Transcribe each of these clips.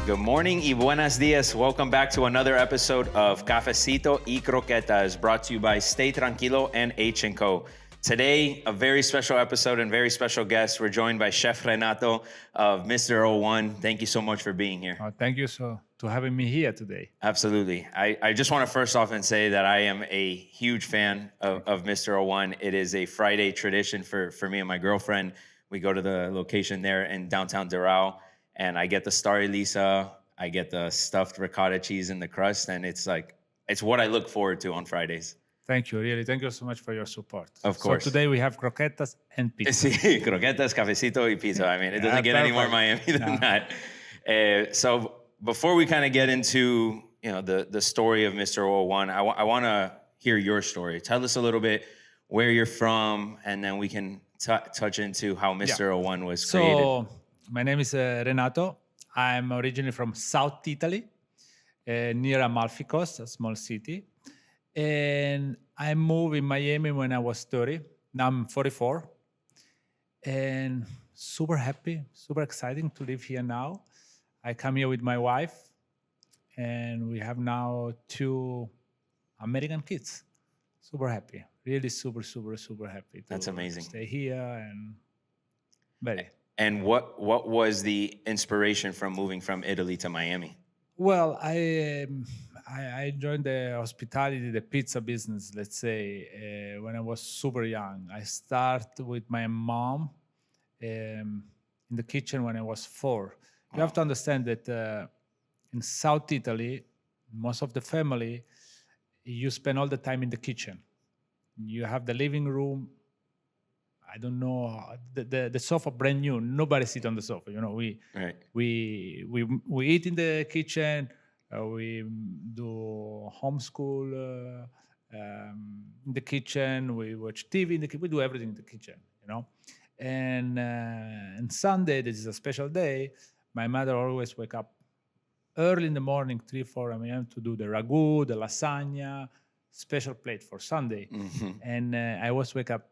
Good morning y buenos días. Welcome back to another episode of Cafecito y Croquetas, brought to you by Stay Tranquilo and H&CO. Today, a very special episode and very special guest. We're joined by Chef Renato of Mr. 01. Thank you so much for being here. Thank you to having me here today. Absolutely. I just want to first off and say that I am a huge fan of Mr. 01. It is a Friday tradition for me and my girlfriend. We go to the location there in downtown Doral, and I get the Starry Lisa, I get the stuffed ricotta cheese in the crust, and it's what I look forward to on Fridays. Thank you, really. Thank you so much for your support. Of course. So today we have croquetas and pizza. Sí, croquetas, cafecito y pizza. I mean, it doesn't get any more Miami than that. So before we kind of get into the story of Mr. 01, I want to hear your story. Tell us a little bit where you're from, and then we can touch into how Mr. 01 was created. So my name is Renato. I'm originally from South Italy, near Amalfi Coast, a small city. And I moved in Miami when I was 30. Now I'm 44. And super happy, super exciting to live here now. I come here with my wife, and we have now 2 American kids. Super happy. Really super happy. That's amazing. Stay here and very. And what was the inspiration from moving from Italy to Miami? Well, I joined the hospitality, the pizza business, let's say, when I was super young. I started with my mom in the kitchen when I was 4. You have to understand that in South Italy, most of the family, you spend all the time in the kitchen. You have the living room. I don't know, the sofa brand new. Nobody sit on the sofa. We eat in the kitchen. We do homeschool in the kitchen. We watch TV in the kitchen. We do everything in the kitchen. And Sunday, this is a special day. My mother always wake up early in the morning, 3-4 a.m. to do the ragu, the lasagna, special plate for Sunday. Mm-hmm. And I always wake up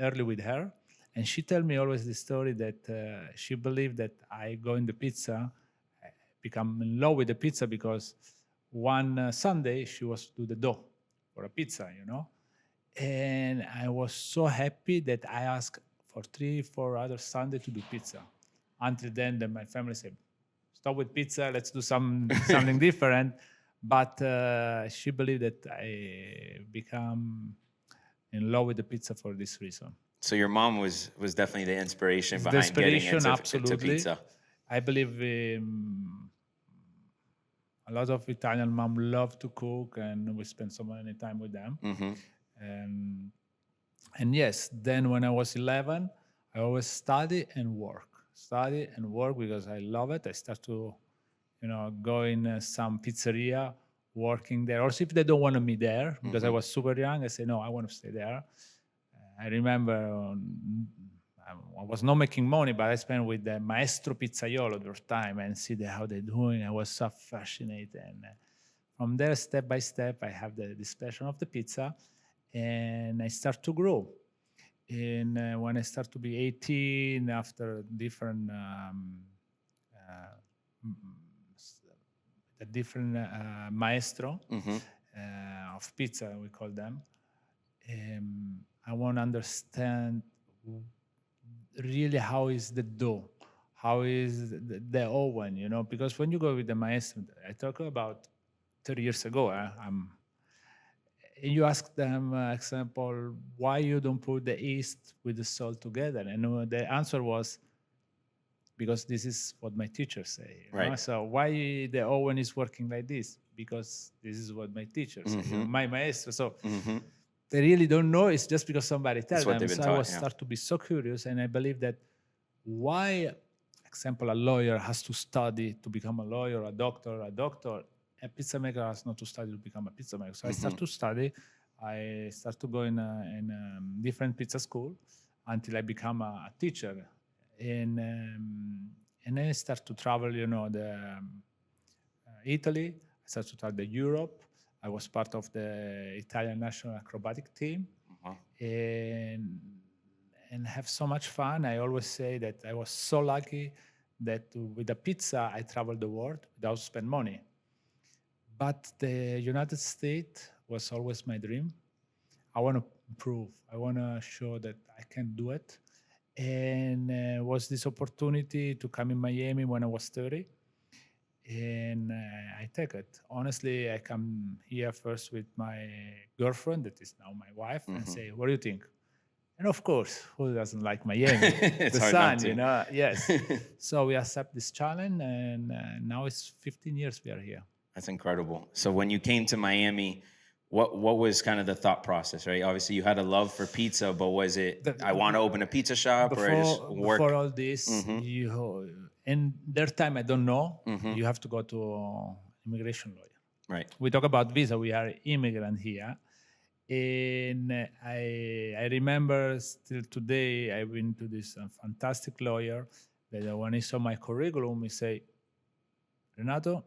early with her, and she tell me always the story that she believed that I go in the pizza, become in love with the pizza, because one Sunday she was to do the dough for a pizza, and I was so happy that I asked for 3-4 other Sunday to do pizza. Until then my family said, stop with pizza, let's do something different. But she believed that I become in love with the pizza for this reason. So your mom was definitely the inspiration behind getting into pizza. I believe a lot of Italian moms love to cook, and we spend so many time with them. Mm-hmm. And yes, then when I was 11, I always study and work because I love it. I start to go in some pizzeria, working there. Also, if they don't want me there, because I was super young, I say, no, I want to stay there. I remember I was not making money, but I spent with the maestri pizzaioli their time and see how they're doing. I was so fascinated. And from there, step by step, I have this passion of the pizza, and I start to grow. And when I start to be 18, after different maestro of pizza, we call them. I want to understand really how is the dough, how is the oven, because when you go with the maestro, I talk about 30 years ago, you ask them, example, why you don't put the yeast with the salt together? And the answer was, because this is what my teachers say. Right. So why the oven is working like this? Because this is what my teachers say, my maestro. So they really don't know. It's just because somebody tells them. So I start to be so curious, and I believe that why, example, a lawyer has to study to become a lawyer, a doctor, a pizza maker has not to study to become a pizza maker. So I start to study. I start to go in different pizza school until I become a teacher. And then I start to travel, Italy. I start to travel Europe. I was part of the Italian national acrobatic team, and have so much fun. I always say that I was so lucky that with a pizza, I travel the world without spend money. But the United States was always my dream. I want to prove, I want to show that I can do it. And was this opportunity to come in Miami when I was 30. And I take it. Honestly, I come here first with my girlfriend, that is now my wife, and say, what do you think? And of course, who doesn't like Miami? It's The hard sun, not to. you know, yes. So we accept this challenge, and now it's 15 years we are here. That's incredible. So when you came to Miami, what was kind of the thought process, right? Obviously, you had a love for pizza, but was it I want to open a pizza shop, or I just work? Before all this, you in their time, I don't know. You have to go to immigration lawyer. Right. We talk about visa. We are immigrant here, and I remember still today. I went to this fantastic lawyer that when he saw my curriculum, he say, Renato,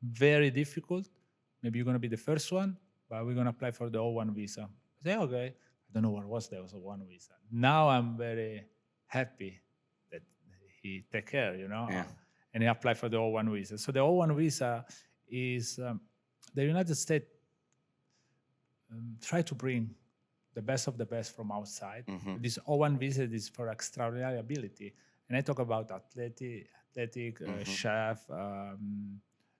very difficult. Maybe you're gonna be the first one, but we're gonna apply for the O1 visa. I say, okay. I don't know what was the O1 visa. Now I'm very happy that he take care, you know, Yeah. and he applied for the O1 visa. So the O1 visa is the United States try to bring the best of the best from outside. This O1 visa is for extraordinary ability, and I talk about athletic chef,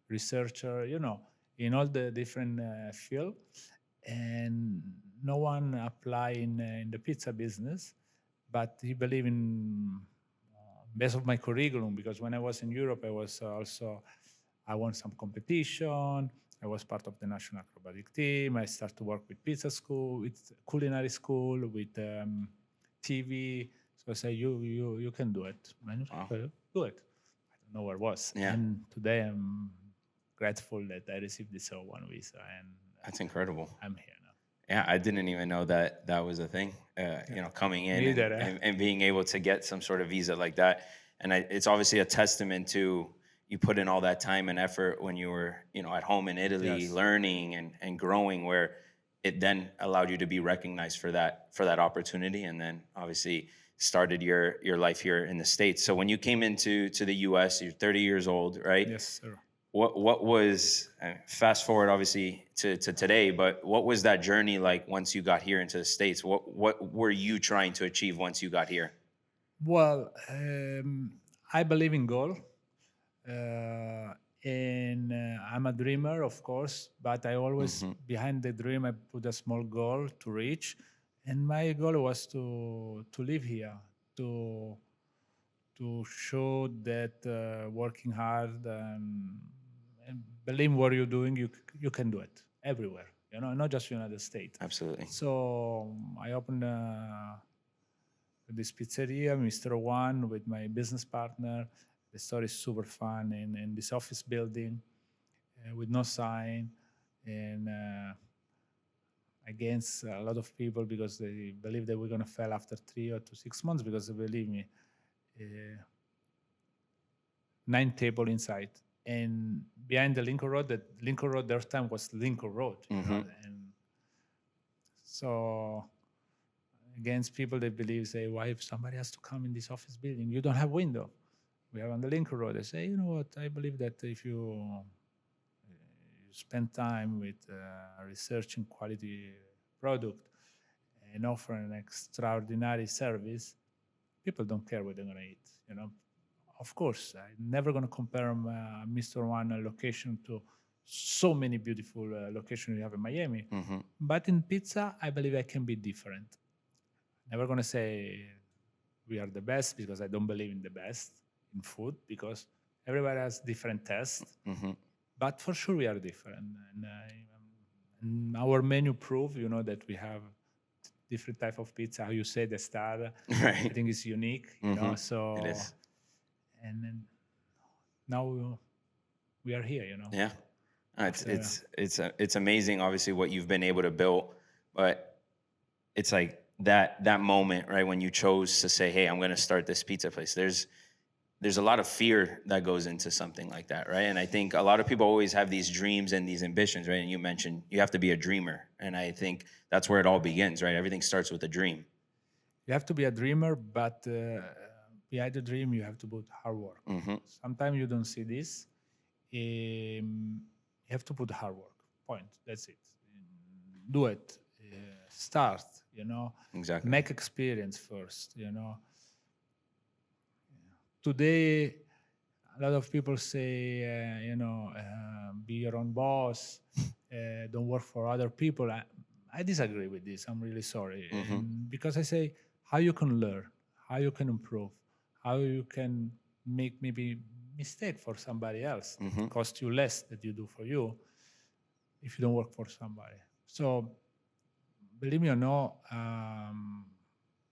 researcher, you know, in all the different field, and no one apply in the pizza business, but he believe in based of my curriculum, because when I was in Europe, I was also I won some competition. I was part of the national acrobatic team. I started to work with pizza school, with culinary school, with TV. So I say, you can do it. And Wow. okay, do it. I don't know where it was. Yeah. And today I'm grateful that I received this O1 visa, and That's incredible. I'm here now. Yeah, I didn't even know that that was a thing. You know, coming in Neither, eh? and being able to get some sort of visa like that, and it's obviously a testament to you put in all that time and effort when you were, you know, at home in Italy, Yes. learning and growing, where it then allowed you to be recognized for that opportunity, and then obviously started your life here in the States. So when you came to the U.S., you're 30 years old, right? Yes, sir. What was fast forward obviously to today, but what was that journey like once you got here into the States? What were you trying to achieve once you got here? Well, I believe in goal. And I'm a dreamer, of course, but I always, behind the dream, I put a small goal to reach. And my goal was to live here, to show that working hard and believe what you're doing, you can do it everywhere, you know, not just United States. Absolutely. So I opened this pizzeria, Mr. One, with my business partner. The store is super fun in this office building with no sign, and against a lot of people because they believe that we're going to fail after 3 or 6 months, because believe me, 9 table inside. And behind the Lincoln Road, that Lincoln Road, their time was Lincoln Road. You know? And so against people that believe, say, why if somebody has to come in this office building? You don't have window. We have on the Lincoln Road. They say, you know what, I believe that if you spend time with researching quality product and offer an extraordinary service, people don't care what they're going to eat, you know. Of course, I'm never going to compare Mr. One location to so many beautiful locations we have in Miami. But in pizza, I believe I can be different. Never going to say we are the best, because I don't believe in the best in food, because everybody has different tastes. But for sure we are different. And our menu prove, you know, that we have different type of pizza. How you say the star, Right. I think is unique, you know. So It is. and then now we are here, you know. Yeah. It's amazing, obviously, what you've been able to build, but it's like that moment, right, when you chose to say, hey, I'm going to start this pizza place. There's a lot of fear that goes into something like that, right? And I think a lot of people always have these dreams and these ambitions, right? And you mentioned you have to be a dreamer, and I think that's where it all begins, right? Everything starts with a dream. You have to be a dreamer, but behind the dream, you have to put hard work. Sometimes you don't see this. You have to put hard work. Point. That's it. Do it. Start. Exactly. Make experience first. Today, a lot of people say, be your own boss, don't work for other people. I disagree with this. I'm really sorry. And because I say how you can learn, how you can improve, how you can make maybe mistake for somebody else that cost you less than you do for you if you don't work for somebody. So believe me or not,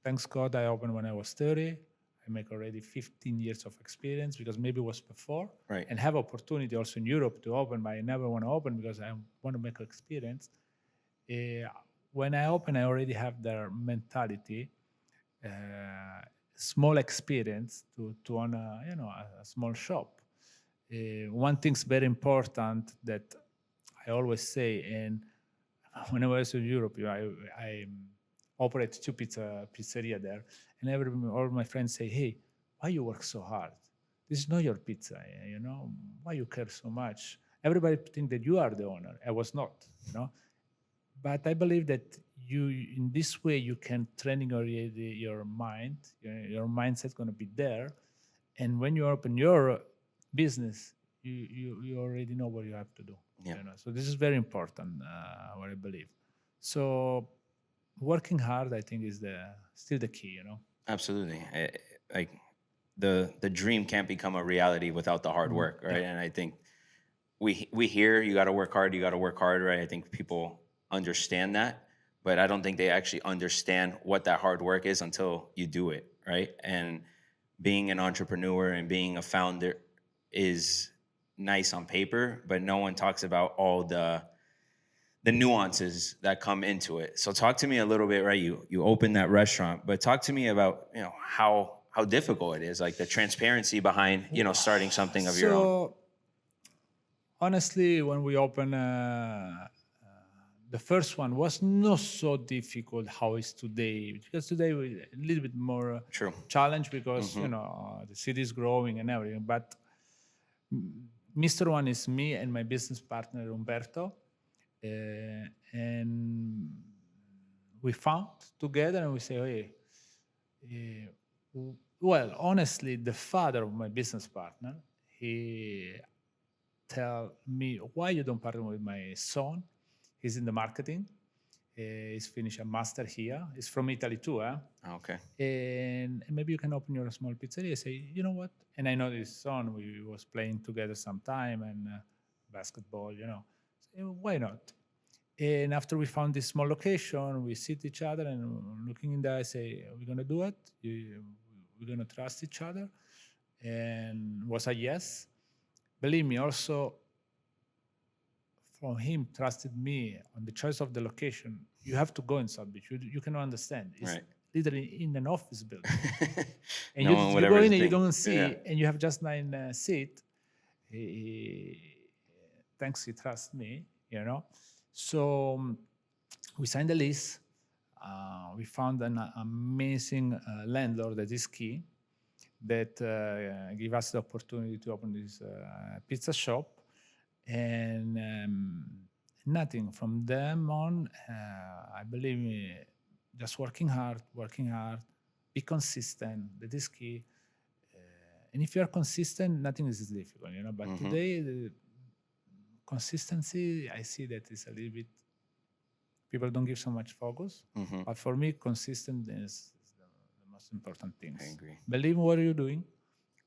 thanks God I opened when I was 30. I make already 15 years of experience because maybe it was before. Right. And have opportunity also in Europe to open, but I never want to open because I want to make experience. When I open, I already have their mentality, small experience to own a small shop. One thing's very important that I always say, and when I was in Europe, I operate two pizzeria there, and all my friends say, "Hey, why you work so hard? This is not your pizza, Why you care so much? Everybody think that you are the owner. I was not. But I believe that in this way, you can training your mind. Your mindset's going to be there, and when you open your business, you already know what you have to do. Yeah. So this is very important, what I believe. So working hard, I think, is still the key. Absolutely. Like the dream can't become a reality without the hard work, right? And I think we hear you got to work hard, right? I think people understand that, but I don't think they actually understand what that hard work is until you do it, right? And being an entrepreneur and being a founder is nice on paper, but no one talks about all the nuances that come into it. So talk to me a little bit, right? You open that restaurant, but talk to me about how difficult it is, like the transparency behind starting something of your own. So honestly, when we opened, the first one was not so difficult how it's today, because today we a little bit more True. challenge because the city is growing and everything. But Mr. One is me and my business partner Umberto, and we found together and we say, hey, well, honestly, the father of my business partner, he tell me, why you don't partner with my son? He's in the marketing. He's finished a master here. He's from Italy too, Okay. and maybe you can open your small pizzeria. I say, you know what? And I know this son, we was playing together sometime and basketball, So, why not? And after we found this small location, we sit each other and looking in there, I say, we're going to do it. We're going to trust each other. And was a yes. Believe me, also from him trusted me on the choice of the location. You have to go in South Beach. You cannot understand. It's Right. literally in an office building. And No one you would go ever in and you think- don't see, yeah. and you have just 9 seats. Thanks, he trusts me, So we signed the lease. We found an amazing landlord that is key, that give us the opportunity to open this pizza shop, and nothing from them on. I believe me, just working hard, be consistent. That is key. And if you are consistent, nothing is difficult, But today, the consistency, I see that is a little bit. People don't give so much focus, but for me, consistent is the most important thing. I agree. Believe what you're doing,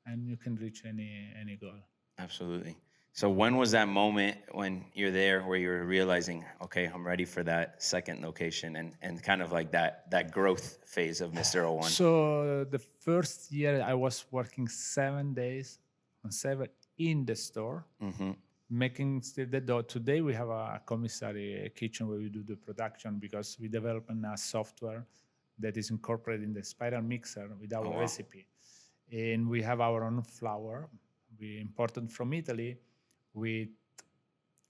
and you can reach any goal. Absolutely. So when was that moment when you're there where you're realizing, okay, I'm ready for that second location and kind of like that growth phase of Mr. 01? So the first year I was working 7 days on 7 in the store, making still the dough. Today we have a commissary kitchen where we do the production because we developed a software that is incorporated in the spiral mixer with our recipe. And we have our own flour. We imported from Italy with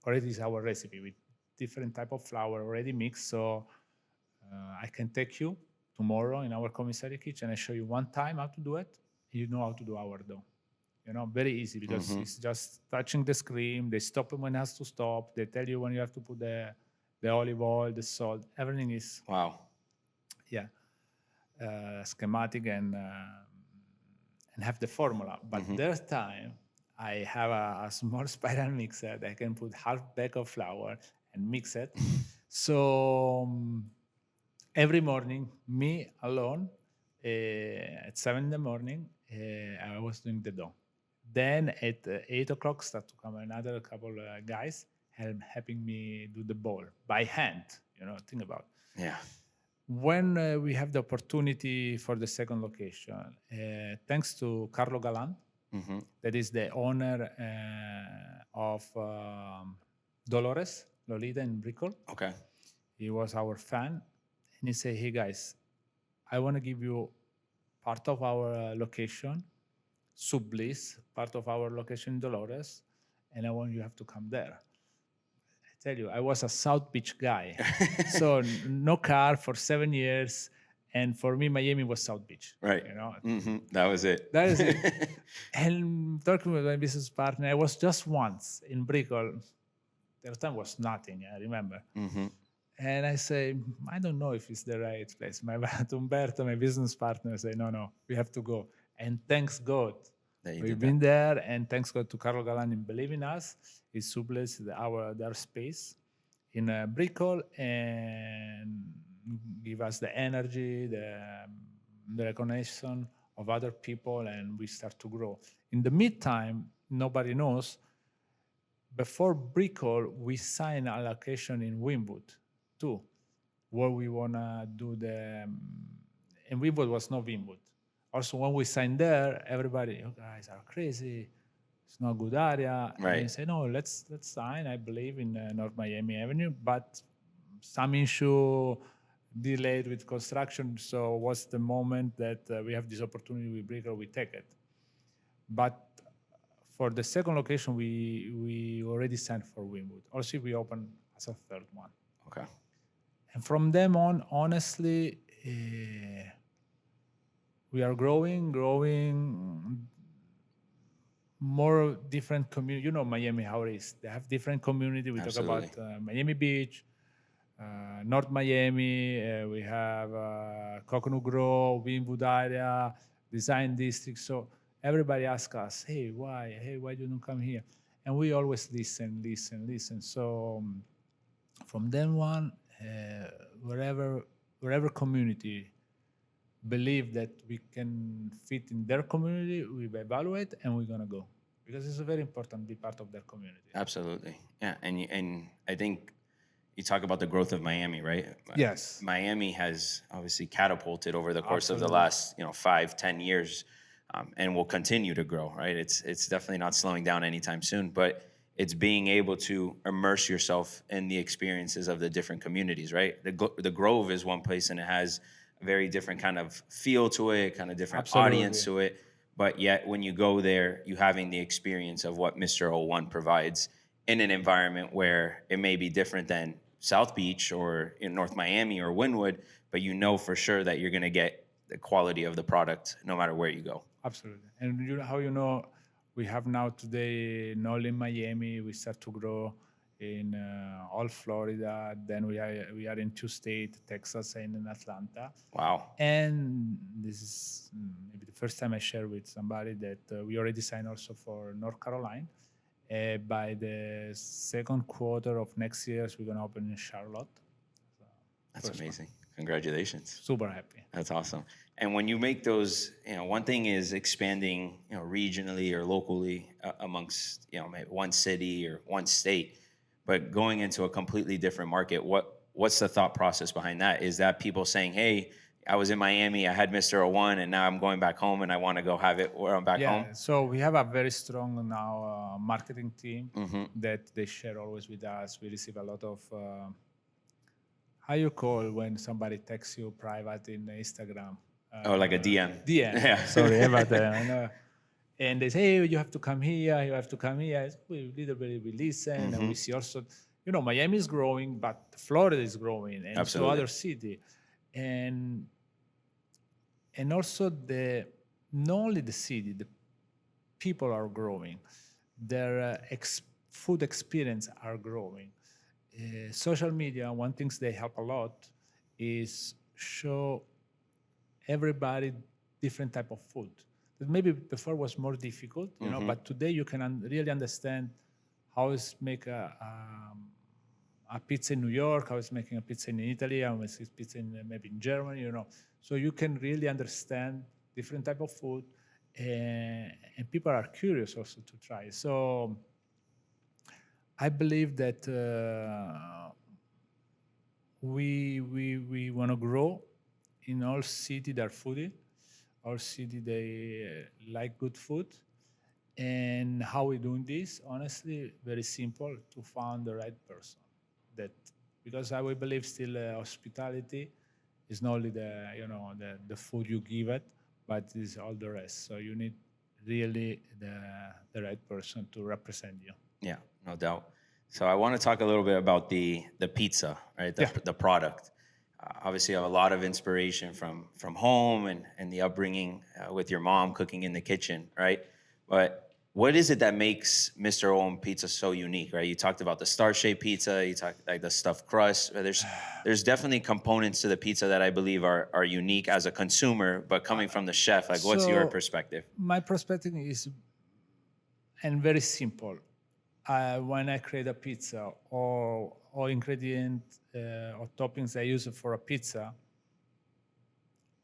already is our recipe with different type of flour already mixed. So I can take you tomorrow in our commissary kitchen and show you one time how to do it. you know how to do sourdough. You know, very easy because it's just touching the screen. They stop it when it has to stop. They tell you when you have to put the olive oil, the salt. Everything is Wow. schematic and have the formula. But there's time. I have a small spiral mixer that I can put half bag of flour and mix it. So every morning, me alone, at 7 in the morning, I was doing the dough. Then at 8 o'clock, start to come another couple guys helping me do the ball by hand. You know, think about. Yeah. When we have the opportunity for the second location, thanks to Carlo Galan, that is the owner of Dolores Lolita in Brickell. Okay. He was our fan, and he said, "Hey guys, I want to give you part of our location, Sublis, part of our location in Dolores, and I want you have to come there." I tell you, I was a South Beach guy, so no car for 7 years, and for me, Miami was South Beach. Right. You know, That was it. that is it. And talking with my business partner, I was just once in Brickell. The time was nothing, I remember. And I say, I don't know if it's the right place. Umberto, my business partner, say, no, we have to go. And thanks God, we've been there. And thanks God to Carlo Galan in believing us. He subleased their space in Brickell and give us the energy, the recognition of other people, and we start to grow. In the meantime, nobody knows, before Brickell, we signed a location in Wynwood too, where we want to do and Wynwood was not Wynwood. Also, when we signed there, everybody, you guys are crazy. It's not a good area. Right. And they say, no, let's sign. I believe in North Miami Avenue, but some issue delayed with construction. So what's the moment that we have this opportunity with Brickell, we take it. But for the second location, we already signed for Wynwood. Also, we opened as a third one. Okay. And from them on, honestly, we are growing, more different community. You know Miami, how it is. They have different community. We Absolutely. talk about Miami Beach, North Miami. We have Coconut Grove, Wynwood area, Design District. So everybody asks us, hey, why you don't come here? And we always listen. So from then on, wherever community believe that we can fit in their community, we evaluate and we're gonna go, because it's a very important to be part of their community. Absolutely. Yeah. And I think you talk about the growth of Miami, right? Yes. Miami has obviously catapulted over the course of the Absolutely. last 5-10 years, and will continue to grow, right? It's definitely not slowing down anytime soon, but it's being able to immerse yourself in the experiences of the different communities, right? The Grove is one place, and it has a very different kind of feel to it, kind of different Absolutely. audience to it. But yet, when you go there, you having the experience of what Mr. 01 provides in an environment where it may be different than South Beach or in North Miami or Wynwood, but you know for sure that you're going to get the quality of the product no matter where you go. Absolutely. And how you know, we have now today not in Miami, we start to grow in all Florida. Then we are in 2 states, Texas and in Atlanta. Wow. And this is maybe the first time I share with somebody that we already signed also for North Carolina. By the second quarter of next year, we're going to open in Charlotte. So that's amazing. Congratulations. Super happy. That's awesome. And when you make those, one thing is expanding, regionally or locally amongst, one city or one state, but going into a completely different market, what's the thought process behind that? Is that people saying, hey, I was in Miami, I had Mr. 01, and now I'm going back home and I want to go have it where I'm back home? Yeah, so we have a very strong now marketing team that they share always with us. We receive a lot of, how you call when somebody texts you private in Instagram? Like a DM. DM, Yeah. sorry about that. And they say, hey, you have to come here, you have to come here. We literally listen, and we see also, Miami is growing, but Florida is growing, and Absolutely. so other city. And also not only the city, the people are growing, their food experience are growing. Social media, one thing they help a lot is show everybody different type of food. That maybe before was more difficult, but today you can really understand how is make a pizza in New York, how is making a pizza in Italy, how is pizza in maybe in Germany, So you can really understand different type of food, and people are curious also to try. So I believe that we want to grow in all city. They're foodie. Our city they like good food, and how we doing this? Honestly, very simple: to find the right person. That because I will believe still hospitality is not only the food you give it, but is all the rest. So you need really the right person to represent you. Yeah, no doubt. So I want to talk a little bit about the pizza, right? Yeah. The product. Obviously, you have a lot of inspiration from home and the upbringing with your mom cooking in the kitchen, right? But what is it that makes Mr. Owen Pizza so unique, right? You talked about the star-shaped pizza. You talked like the stuffed crust. There's definitely components to the pizza that I believe are unique as a consumer, but coming from the chef, like what's your So perspective? my perspective is and very simple. When I create a pizza or ingredient or toppings I use it for a pizza,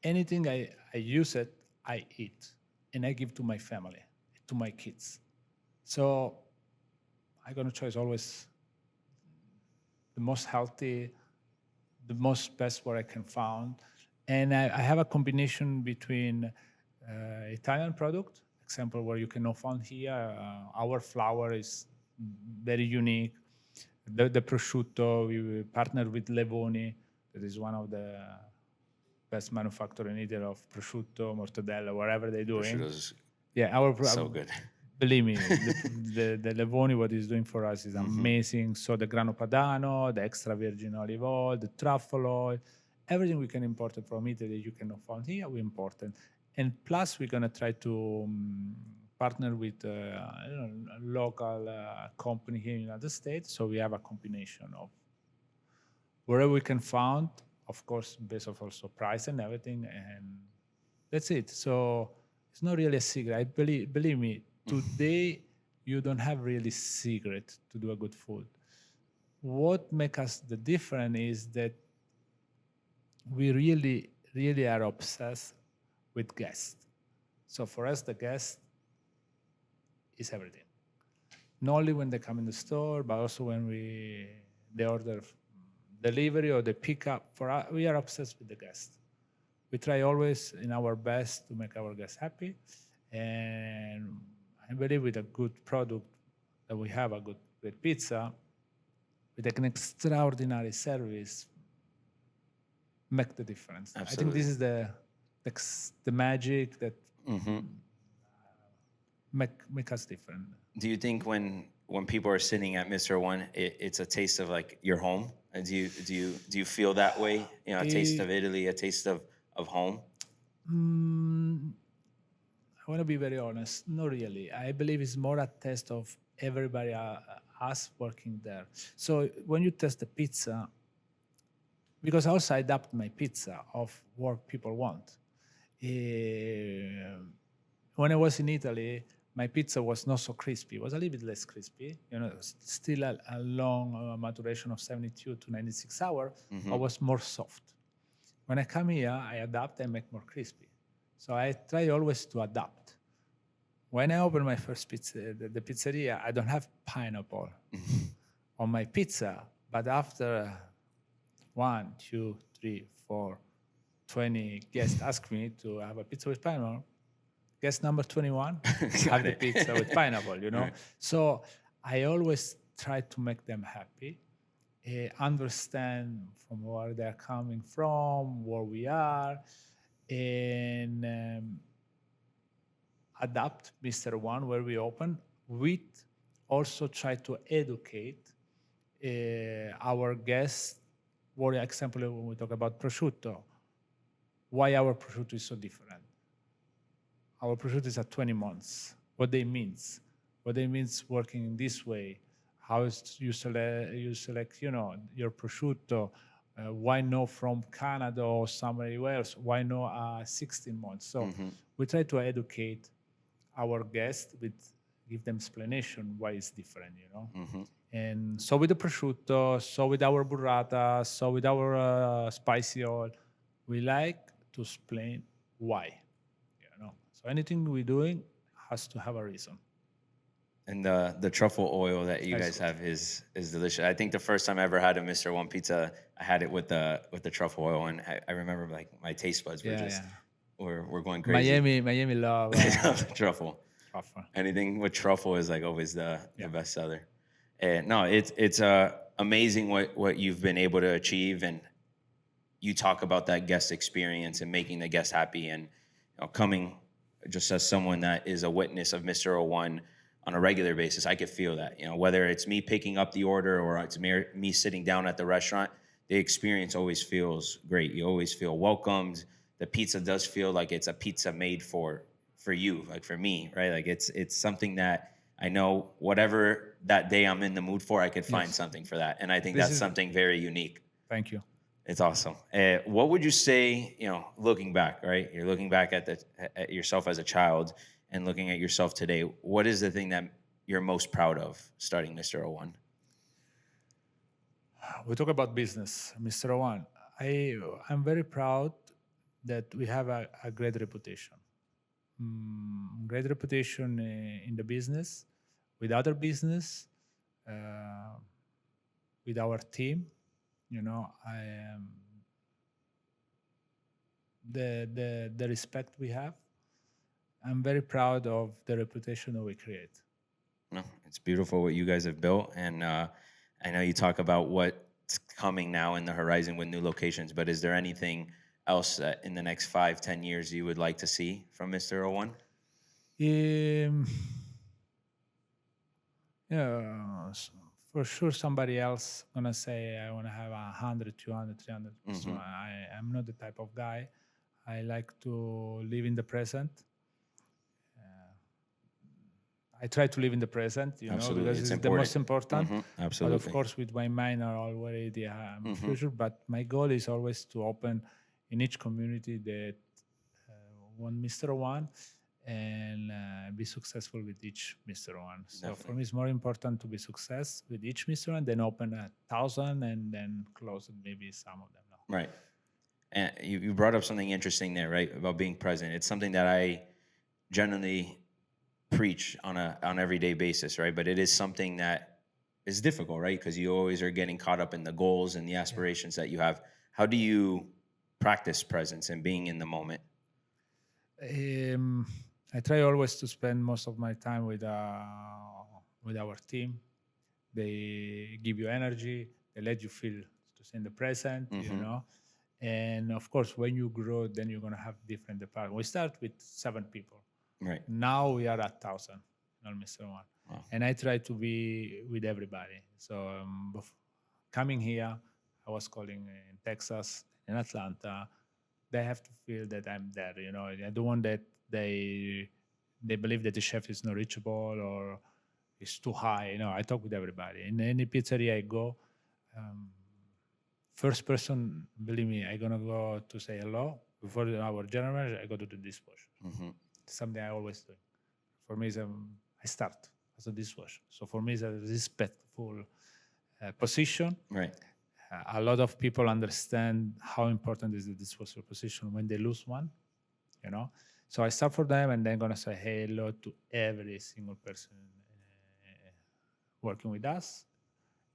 anything I use it, I eat and I give to my family, to my kids. So I'm gonna choose always the most healthy, the most best what I can find. And I have a combination between Italian product, example where you cannot find here. Our flour is very unique. The prosciutto, we partnered with Levoni, that is one of the best manufacturer in Italy of prosciutto, mortadella, whatever they're doing. Prosciutto's Yeah, so good. believe me, the Levoni, what he's doing for us is amazing. So the grano padano, the extra virgin olive oil, the truffle oil, everything we can import it from Italy, you cannot find here, we import it. And plus, we're going to try to partner with a local company here in the United States. So we have a combination of wherever we can find, of course, based off also price and everything, and that's it. So it's not really a secret. I believe me, today you don't have really secret to do a good food. What makes us the different is that we really, really are obsessed with guests. So for us, the guest is everything. Not only when they come in the store, but also when they order delivery or the pickup. For us, we are obsessed with the guest. We try always in our best to make our guests happy, and I believe with a good product that we have a good pizza with an extraordinary service make the difference. Absolutely. I think this is the magic that make us different. Do you think when people are sitting at Mr. One, it's a taste of like your home? And do you feel that way? You know, a taste of Italy, a taste of home? I want to be very honest. Not really. I believe it's more a test of everybody us working there. So when you test the pizza, because also I adapt my pizza of what people want. When I was in Italy, my pizza was not so crispy. It was a little bit less crispy. Still a long maturation of 72 to 96 hours, but was more soft. When I come here, I adapt and make more crispy. So I try always to adapt. When I open my first pizza, the pizzeria, I don't have pineapple on my pizza, but after 1, 2, 3, 4, 20 guests ask me to have a pizza with pineapple, guest number 21 have the pizza with pineapple, Right. So I always try to make them happy, understand from where they're coming from, where we are, and adapt Mr. One where we open with also try to educate our guests. For example, when we talk about prosciutto, why our prosciutto is so different. our prosciutto is at 20 months. What they means working in this way. How is you select, your prosciutto. Why not from Canada or somewhere else? Why not 16 months? So we try to educate our guests give them explanation why it's different, And so with the prosciutto, so with our burrata, so with our spicy oil, we like to explain why, So anything we're doing has to have a reason. And the truffle oil that you guys have is delicious. I think the first time I ever had a Mr. One pizza, I had it with the truffle oil, and I remember like my taste buds were we're going crazy. Miami love truffle. truffle. Anything with truffle is like always the best seller. And no, it's amazing what you've been able to achieve, and you talk about that guest experience and making the guest happy, and coming just as someone that is a witness of Mr. O1 on a regular basis. I could feel that, whether it's me picking up the order or it's me sitting down at the restaurant, the experience always feels great. You always feel welcomed. The pizza does feel like it's a pizza made for you, like for me, right? Like it's something that I know whatever that day I'm in the mood for, I could find something for that. And I think that's something very unique. Thank you. It's awesome. What would you say, looking back, right? You're looking back at yourself as a child and looking at yourself today. What is the thing that you're most proud of starting Mr. O1? We talk about business, Mr. O1. I'm very proud that we have a great reputation. Great reputation in the business, with other business, with our team. I am the respect we have. I'm very proud of the reputation that we create. No, it's beautiful what you guys have built, and I know you talk about what's coming now in the horizon with new locations, but is there anything else that in the next 5-10 years you would like to see from Mr. O1? For sure somebody else gonna say I want to have 100, 200, 300. So I'm not the type of guy. I like to live in the present. I try to live in the present, Absolutely. because it's the most important. Absolutely. But of course, with my mind are already future. But my goal is always to open in each community that one Mr. One and be successful with each Mr. One. So Definitely. for me, it's more important to be success with each Mr. One than open 1,000 and then close maybe some of them. No. Right. And you brought up something interesting there, right? About being present. It's something that I generally preach on everyday basis, right? But it is something that is difficult, right? Because you always are getting caught up in the goals and the aspirations that you have. How do you practice presence and being in the moment? I try always to spend most of my time with our team. They give you energy. They let you feel to stay in the present, And of course, when you grow, then you're going to have different departments. We start with 7 people. Right. Now we are at 1,000, Mr. One. Wow. And I try to be with everybody. So coming here, I was calling in Texas, in Atlanta. They have to feel that I'm there. I don't want that they believe that the chef is not reachable or is too high. I talk with everybody. In any pizzeria I go, first person, believe me, I'm gonna go to say hello before our general manager. I go to the dishwasher. Something I always do. For me, I start as a dishwasher. So for me, it's a respectful position. Right. A lot of people understand how important is the dishwasher position when they lose one, So I start for them, and then gonna say hello to every single person working with us,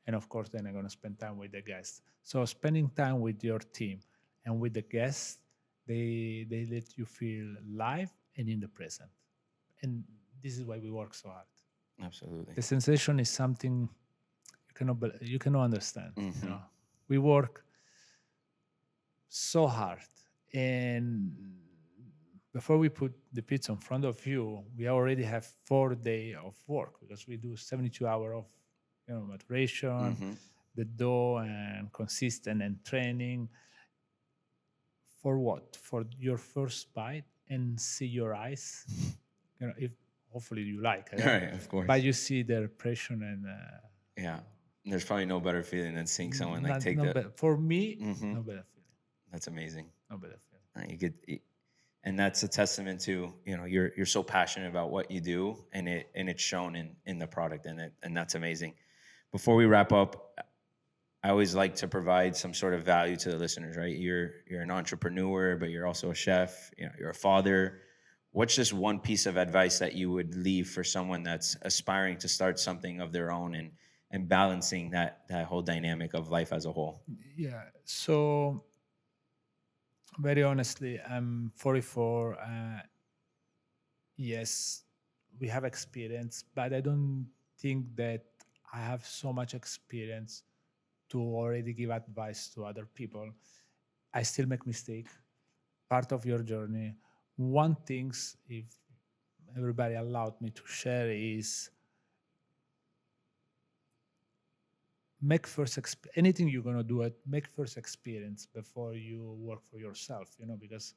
and of course, then I'm gonna spend time with the guests. So spending time with your team and with the guests, they let you feel live and in the present, and this is why we work so hard. Absolutely. The sensation is something you cannot understand. We work so hard, and before we put the pizza in front of you, we already have 4 days of work because we do 72 hours of maturation, the dough, and consistent and training. For what? For your first bite, and see your eyes. If hopefully you like it, Right, of course. but you see their passion and Yeah. There's probably no better feeling than seeing someone like take no the. better, for me, Mhm. no better feeling, That's amazing. no better feeling. You get, and that's a testament to, you're so passionate about what you do, and it's shown in the product, and that's amazing. Before we wrap up, I always like to provide some sort of value to the listeners, right? You're an entrepreneur, but you're also a chef, you're a father. What's just one piece of advice that you would leave for someone that's aspiring to start something of their own, and balancing that whole dynamic of life as a whole? Yeah. So very honestly, I'm 44. Yes, we have experience, but I don't think that I have so much experience to already give advice to other people. I still make mistake. Part of your journey. One things, if everybody allowed me to share, is make first anything you're gonna do it. Make first experience before you work for yourself. Because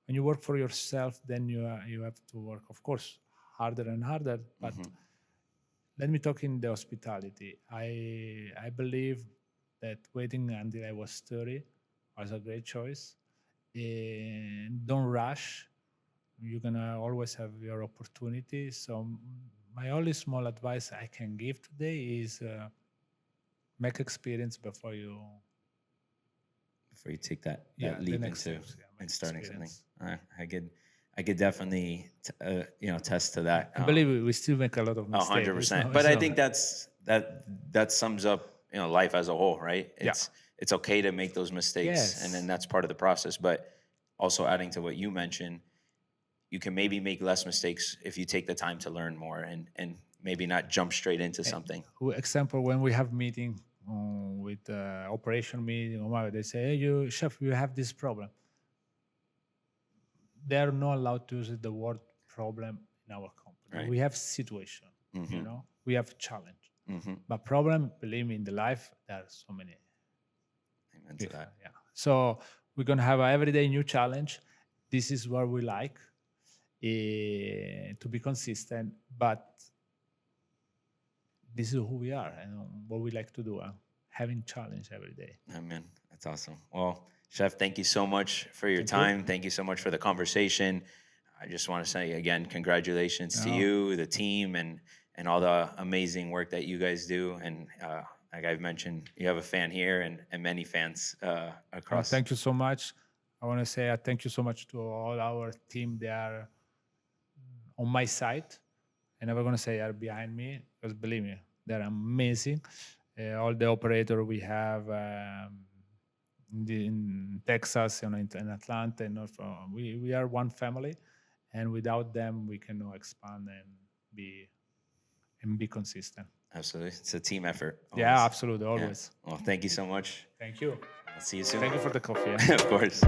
when you work for yourself, then you have to work, of course, harder and harder. But let me talk in the hospitality. I believe that waiting until I was 30 was a great choice. And don't rush. You're gonna always have your opportunity. So my only small advice I can give today is make experience before you Take that the leap next into steps. Make and starting something. experience. I could definitely attest to that. And believe me, we still make a lot of mistakes. 100%. But I think that sums up life as a whole, right? It's okay to make those mistakes, and then Yes. that's part of the process. But also adding to what you mentioned, you can maybe make less mistakes if you take the time to learn more, and maybe not jump straight into something. Example, when we have meeting with operation meeting, or whatever, they say, "Hey, you chef, you have this problem." They are not allowed to use the word problem in our company. Right. We have situation, we have challenge. Mm-hmm. But problem, believe me, in the life there are so many. Amen to that. Yeah. So we're gonna have an everyday new challenge. This is what we like to be consistent, but this is who we are and what we like to do. Having challenge every day. Amen. That's awesome. Well, Chef, thank you so much for your Thank you. time. Thank you so much for the conversation. I just want to say again, congratulations to you, the team, and all the amazing work that you guys do. And like I've mentioned, you have a fan here and many fans across. Thank you so much. I want to say thank you so much to all our team. They are on my side. I'm never going to say are behind me, because believe me, they're amazing. All the operator we have in Texas, in Atlanta, and we are one family, and without them, we cannot expand and be consistent. Absolutely. It's a team effort. Always. Yeah, absolutely. Always. Yeah. Well, thank you so much. Thank you. I'll see you soon. Thank you for the coffee. Of course.